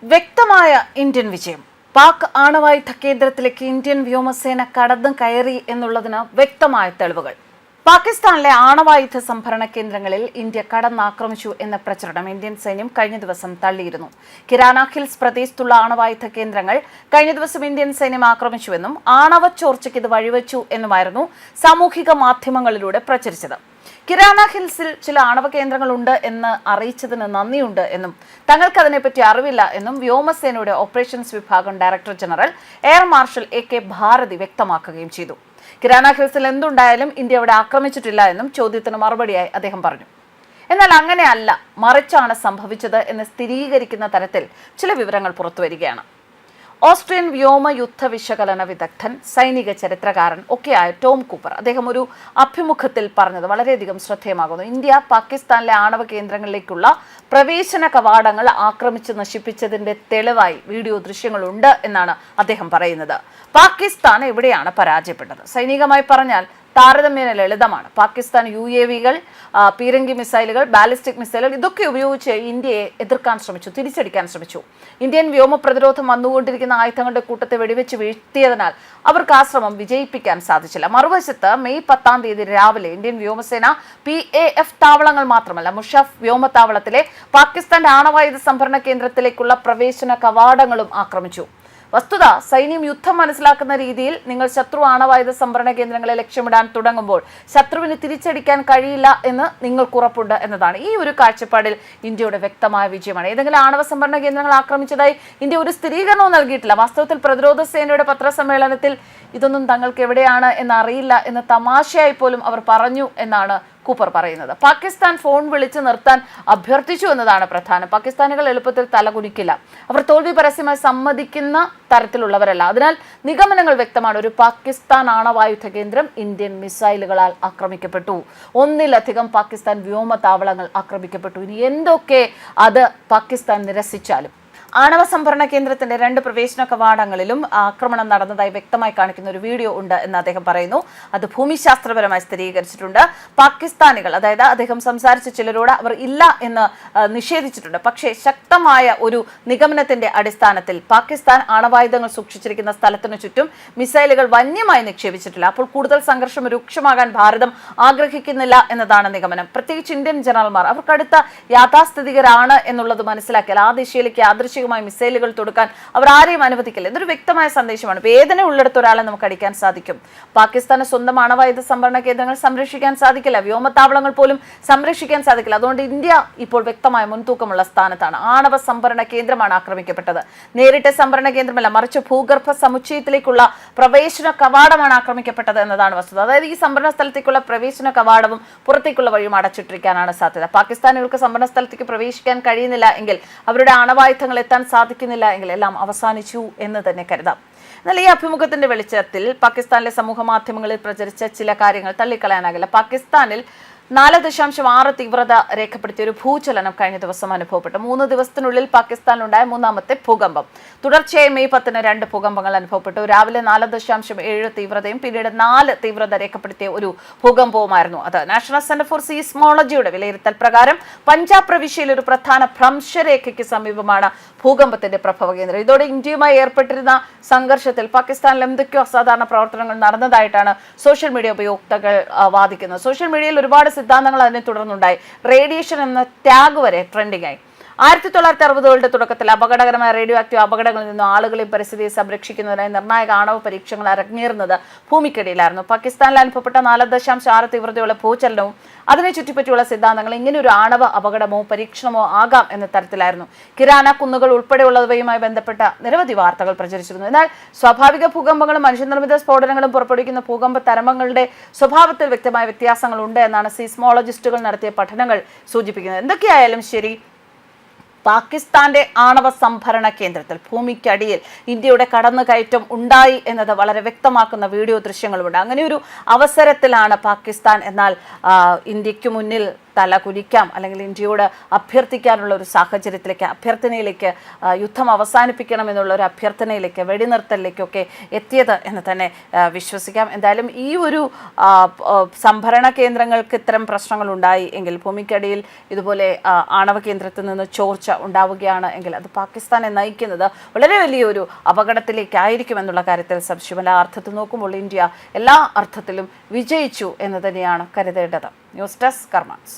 വ്യക്തമായ ഇന്ത്യൻ വിജയം. പാക് ആണവായുധ കേന്ദ്രത്തിലേക്ക് ഇന്ത്യൻ വ്യോമസേന കടന്നു കയറി എന്നുള്ളതിന് വ്യക്തമായ തെളിവുകൾ. പാകിസ്ഥാനിലെ ആണവായുധ സംഭരണ കേന്ദ്രങ്ങളിൽ ഇന്ത്യ കടന്നാക്രമിച്ചു എന്ന പ്രചരണം ഇന്ത്യൻ സൈന്യം കഴിഞ്ഞ ദിവസം തള്ളിയിരുന്നു. കിരാന ഹിൽസ് പ്രദേശത്തുള്ള ആണവായുധ കേന്ദ്രങ്ങൾ കഴിഞ്ഞ ദിവസം ഇന്ത്യൻ സൈന്യം ആക്രമിച്ചുവെന്നും ആണവ ചോർച്ചയ്ക്ക് ഇത് വഴിവെച്ചു എന്നുമായിരുന്നു സാമൂഹിക മാധ്യമങ്ങളിലൂടെ പ്രചരിച്ചത്. കിരാന ഹിൽസിൽ ചില ആണവ കേന്ദ്രങ്ങളുണ്ട് എന്ന് അറിയിച്ചതിന് നന്ദിയുണ്ട് എന്നും തങ്ങൾക്ക് അതിനെപ്പറ്റി അറിവില്ല എന്നും വ്യോമസേനയുടെ ഓപ്പറേഷൻസ് വിഭാഗം director general air marshal AK Bharti വ്യക്തമാക്കുകയും ചെയ്തു. കിരാന ഹിൽസിൽ എന്തുണ്ടായാലും ഇന്ത്യ അവിടെ ആക്രമിച്ചിട്ടില്ല എന്നും ചോദ്യത്തിന് മറുപടിയായി അദ്ദേഹം പറഞ്ഞു. എന്നാൽ അങ്ങനെയല്ല, മറിച്ചാണ് സംഭവിച്ചത് എന്ന് സ്ഥിരീകരിക്കുന്ന തരത്തിൽ ചില വിവരങ്ങൾ പുറത്തുവരികയാണ്. ഓസ്ട്രിയൻ വ്യോമ യുദ്ധ വിശകലന വിദഗ്ധൻ, സൈനിക ചരിത്രകാരൻ ഒക്കെയായ ടോം കൂപ്പർ അദ്ദേഹം ഒരു അഭിമുഖത്തിൽ പറഞ്ഞത് വളരെയധികം ശ്രദ്ധേയമാകുന്നു. ഇന്ത്യ പാകിസ്ഥാനിലെ ആണവ കേന്ദ്രങ്ങളിലേക്കുള്ള പ്രവേശന കവാടങ്ങൾ ആക്രമിച്ച് നശിപ്പിച്ചതിന്റെ തെളിവായി വീഡിയോ ദൃശ്യങ്ങളുണ്ട് എന്നാണ് അദ്ദേഹം പറയുന്നത്. പാകിസ്ഥാൻ എവിടെയാണ് പരാജയപ്പെട്ടത്? സൈനികമായി പറഞ്ഞാൽ താരതമ്യേന ലളിതമാണ്. പാകിസ്ഥാൻ UAVകൾ, പീരങ്കി മിസൈലുകൾ, ബാലിസ്റ്റിക് മിസൈലുകൾ ഇതൊക്കെ ഉപയോഗിച്ച് ഇന്ത്യയെ എതിർക്കാൻ ശ്രമിച്ചു, തിരിച്ചടിക്കാൻ ശ്രമിച്ചു. ഇന്ത്യൻ വ്യോമ പ്രതിരോധം വന്നുകൊണ്ടിരിക്കുന്ന ആയുധങ്ങളുടെ കൂട്ടത്തെ വെടിവെച്ച് വീഴ്ത്തിയതിനാൽ അവർക്ക് ആ ശ്രമം വിജയിപ്പിക്കാൻ സാധിച്ചില്ല. മറുവശത്ത് മെയ് 10 രാവിലെ ഇന്ത്യൻ വ്യോമസേന PAF താവളങ്ങൾ മാത്രമല്ല മുഷാഫ് വ്യോമതാവളത്തിലെ പാകിസ്ഥാന്റെ ആണവായുധ സംഭരണ കേന്ദ്രത്തിലേക്കുള്ള പ്രവേശന കവാടങ്ങളും ആക്രമിച്ചു. വസ്തുത, സൈന്യം യുദ്ധം മനസ്സിലാക്കുന്ന രീതിയിൽ നിങ്ങൾ ശത്രു ആണവായുധ സംഭരണ കേന്ദ്രങ്ങളെ ലക്ഷ്യമിടാൻ തുടങ്ങുമ്പോൾ ശത്രുവിന് തിരിച്ചടിക്കാൻ കഴിയില്ല എന്ന് നിങ്ങൾക്ക് ഉറപ്പുണ്ട് എന്നതാണ്. ഈ ഒരു കാഴ്ചപ്പാടിൽ ഇന്ത്യയുടെ വ്യക്തമായ വിജയമാണ്. ഏതെങ്കിലും ആണവ സംഭരണ കേന്ദ്രങ്ങൾ ആക്രമിച്ചതായി ഇന്ത്യ ഒരു സ്ഥിരീകരണവും നൽകിയിട്ടില്ല. വാസ്തവത്തിൽ പ്രതിരോധ സേനയുടെ പത്രസമ്മേളനത്തിൽ ഇതൊന്നും തങ്ങൾക്ക് എവിടെയാണ് എന്നറിയില്ല എന്ന് തമാശയായി പോലും അവർ പറഞ്ഞു എന്നാണ് കൂപ്പർ പറയുന്നത്. പാകിസ്ഥാൻ ഫോൺ വിളിച്ച് നിർത്താൻ അഭ്യർത്ഥിച്ചു എന്നതാണ് പ്രധാനം. പാകിസ്ഥാനികൾ എളുപ്പത്തിൽ തലകുനിക്കില്ല. അവർ തോൽവി പരസ്യമായി സമ്മതിക്കുന്ന തരത്തിലുള്ളവരല്ല. അതിനാൽ നിഗമനങ്ങൾ വ്യക്തമാണ്. ഒരു പാകിസ്ഥാൻ ആണവായുധ കേന്ദ്രം ഇന്ത്യൻ മിസൈലുകളാൽ ആക്രമിക്കപ്പെട്ടു. ഒന്നിലധികം പാകിസ്ഥാൻ വ്യോമതാവളങ്ങൾ ആക്രമിക്കപ്പെട്ടു. ഇനി എന്തൊക്കെ അത് പാകിസ്ഥാൻ നിരസിച്ചാലും ആണവ സംഭരണ കേന്ദ്രത്തിന്റെ 2 പ്രവേശന കവാടങ്ങളിലും ആക്രമണം നടന്നതായി വ്യക്തമായി കാണിക്കുന്ന ഒരു വീഡിയോ ഉണ്ട് എന്ന് അദ്ദേഹം പറയുന്നു. അത് ഭൂമിശാസ്ത്രപരമായി സ്ഥിരീകരിച്ചിട്ടുണ്ട്. പാകിസ്ഥാനികൾ, അതായത് അദ്ദേഹം സംസാരിച്ച ചിലരോട് അവർ ഇല്ല എന്ന് നിഷേധിച്ചിട്ടുണ്ട്. പക്ഷേ ശക്തമായ ഒരു നിഗമനത്തിന്റെ അടിസ്ഥാനത്തിൽ പാകിസ്ഥാൻ ആണവായുധങ്ങൾ സൂക്ഷിച്ചിരിക്കുന്ന സ്ഥലത്തിനു ചുറ്റും മിസൈലുകൾ വന്യമായി നിക്ഷേപിച്ചിട്ടില്ല. അപ്പോൾ കൂടുതൽ സംഘർഷം രൂക്ഷമാകാൻ ഭാരതം ആഗ്രഹിക്കുന്നില്ല എന്നതാണ് നിഗമനം. പ്രത്യേകിച്ച് ഇന്ത്യൻ ജനറൽമാർ അവർ കടുത്ത യാഥാസ്ഥിതികരാണ് എന്നുള്ളത് മനസ്സിലാക്കിയാൽ ആ ദിശയിലേക്ക് യാദൃശ്ചികമായി മിസൈലുകൾ തൊടുക്കാൻ അവർ ആരെയും അനുവദിക്കില്ല. ഇതൊരു വ്യക്തമായ സന്ദേശമാണ്. വേദന ഉള്ളിടത്ത് ഒരാളെ നമുക്ക് അടിക്കാൻ സാധിക്കും. പാകിസ്ഥാന് സ്വന്തം ആണവായുധ സംഭരണ കേന്ദ്രങ്ങൾ സംരക്ഷിക്കാൻ സാധിക്കില്ല, വ്യോമതാവളങ്ങൾ പോലും സംരക്ഷിക്കാൻ സാധിക്കില്ല. അതുകൊണ്ട് ഇന്ത്യ ഇപ്പോൾ വ്യക്തമായ മുൻതൂക്കമുള്ള സ്ഥാനത്താണ്. ആണവ സംഭരണ കേന്ദ്രമാണ് ആക്രമിക്കപ്പെട്ടത്. നേരിട്ട് സംഭരണ കേന്ദ്രമല്ല, മറിച്ച് ഭൂഗർഭ സമുച്ചയത്തിലേക്കുള്ള പ്രവേശന കവാടമാണ് ആക്രമിക്കപ്പെട്ടത് എന്നതാണ് വസ്തുത. അതായത് ഈ സംഭരണ സ്ഥലത്തേക്കുള്ള പ്രവേശന കവാടവും പുറത്തേക്കുള്ള വഴിയും അടച്ചിട്ടിരിക്കാനാണ് സാധ്യത. പാകിസ്ഥാനികൾക്ക് സംഭരണ സ്ഥലത്തേക്ക് പ്രവേശിക്കാൻ കഴിയുന്നില്ല എങ്കിൽ, അവരുടെ ആണവായുധങ്ങൾ എത്താൻ സാധിക്കുന്നില്ല എങ്കിൽ എല്ലാം അവസാനിച്ചു എന്ന് തന്നെ കരുതാം. എന്നാൽ ഈ അഭിമുഖത്തിന്റെ വെളിച്ചത്തിൽ പാകിസ്ഥാനിലെ സമൂഹ മാധ്യമങ്ങളിൽ പ്രചരിച്ച ചില കാര്യങ്ങൾ തള്ളിക്കളയാനാകില്ല. പാകിസ്ഥാനിൽ 4.6 തീവ്രത രേഖപ്പെടുത്തിയ ഒരു ഭൂചലനം കഴിഞ്ഞ ദിവസം അനുഭവപ്പെട്ടു. 3 ദിവസത്തിനുള്ളിൽ പാകിസ്ഥാനിലുണ്ടായ 3ാമത്തെ ഭൂകമ്പം. തുടർച്ചയായി മെയ് 10 2 ഭൂകമ്പങ്ങൾ അനുഭവപ്പെട്ടു. രാവിലെ 4.7 തീവ്രതയും പിന്നീട് 4 തീവ്രത രേഖപ്പെടുത്തിയ ഒരു ഭൂകമ്പവുമായിരുന്നു അത്. നാഷണൽ സെന്റർ ഫോർ സീസ്മോളജിയുടെ വിലയിരുത്തൽ പ്രകാരം പഞ്ചാബ് പ്രവിശ്യയിൽ ഒരു പ്രധാന ഭ്രംശരേഖയ്ക്ക് സമീപമാണ് ഭൂകമ്പത്തിന്റെ പ്രഭവ കേന്ദ്രം. ഇതോടെ ഇന്ത്യയുമായി ഏർപ്പെട്ടിരുന്ന സംഘർഷത്തിൽ പാകിസ്ഥാനിൽ എന്തൊക്കെയോ അസാധാരണ പ്രവർത്തനങ്ങൾ നടന്നതായിട്ടാണ് സോഷ്യൽ മീഡിയ ഉപയോക്താക്കൾ വാദിക്കുന്നത്. സോഷ്യൽ മീഡിയയിൽ ഒരുപാട് സിദ്ധാന്തങ്ങൾ അതിനെ തുടർന്നുണ്ടായി. റേഡിയേഷൻ എന്ന ടാഗ് വരെ ട്രെൻഡിംഗ് ആയി. 1960കളുടെ തുടക്കത്തിൽ അപകടകരമായ റേഡിയോ ആക്റ്റീവ് അപകടങ്ങളിൽ നിന്നും ആളുകളെയും പരിസ്ഥിതിയെ സംരക്ഷിക്കുന്നതിനായി നിർണായക ആണവ പരീക്ഷണങ്ങൾ അരങ്ങേറുന്നത് ഭൂമിക്കടിയിലായിരുന്നു. പാകിസ്ഥാനിൽ അനുഭവപ്പെട്ട 4.6 തീവ്രതയുള്ള ഭൂചലനവും അതിനെ ചുറ്റിപ്പറ്റിയുള്ള സിദ്ധാന്തങ്ങൾ ഇങ്ങനെ ഒരു ആണവ അപകടമോ പരീക്ഷണമോ ആകാം എന്ന തരത്തിലായിരുന്നു. കിരാന കുന്നുകൾ ഉൾപ്പെടെയുള്ളവയുമായി ബന്ധപ്പെട്ട നിരവധി വാർത്തകൾ പ്രചരിച്ചിരുന്നു. എന്നാൽ സ്വാഭാവിക ഭൂകമ്പങ്ങളും മനുഷ്യനിർമ്മിത സ്ഫോടനങ്ങളും പുറപ്പെടുവിക്കുന്ന ഭൂകമ്പ തരംഗങ്ങളുടെ സ്വഭാവത്തിൽ വ്യക്തമായ വ്യത്യാസങ്ങളുണ്ട് എന്നാണ് സീസ്മോളജിസ്റ്റുകൾ നടത്തിയ പഠനങ്ങൾ സൂചിപ്പിക്കുന്നത്. എന്തൊക്കെയായാലും ശരി, പാകിസ്ഥാന്റെ ആണവ സംഭരണ കേന്ദ്രത്തിൽ ഭൂമിക്കടിയിൽ ഇന്ത്യയുടെ കടന്നുകയറ്റം ഉണ്ടായി എന്നത് വളരെ വ്യക്തമാക്കുന്ന വീഡിയോ ദൃശ്യങ്ങളുമുണ്ട്. അങ്ങനെ ഒരു അവസരത്തിലാണ് പാകിസ്ഥാൻ എന്നാൽ ഇന്ത്യക്ക് മുന്നിൽ തല കുനിക്കാം അല്ലെങ്കിൽ ഇന്ത്യയോട് അഭ്യർത്ഥിക്കാനുള്ള ഒരു സാഹചര്യത്തിലേക്ക്, അഭ്യർത്ഥനയിലേക്ക്, യുദ്ധം അവസാനിപ്പിക്കണം എന്നുള്ള ഒരു അഭ്യർത്ഥനയിലേക്ക്, വെടിനിർത്തലിലേക്കൊക്കെ എത്തിയത് എന്ന് തന്നെ വിശ്വസിക്കാം. എന്തായാലും ഈ ഒരു സംഭരണ കേന്ദ്രങ്ങൾക്ക് ഇത്തരം പ്രശ്നങ്ങൾ ഉണ്ടായി എങ്കിൽ, ഭൂമിക്കടിയിൽ ഇതുപോലെ ആണവ കേന്ദ്രത്തിൽ നിന്ന് ചോർച്ച ഉണ്ടാവുകയാണ് എങ്കിൽ അത് പാകിസ്ഥാനെ നയിക്കുന്നത് വളരെ വലിയൊരു അപകടത്തിലേക്കായിരിക്കും എന്നുള്ള കാര്യത്തിൽ സംശയമല്ല. അർത്ഥത്തിൽ നോക്കുമ്പോൾ ഇന്ത്യ എല്ലാ അർത്ഥത്തിലും വിജയിച്ചു എന്ന് തന്നെയാണ് കരുതേണ്ടത്. News desk കർമാൻസ്.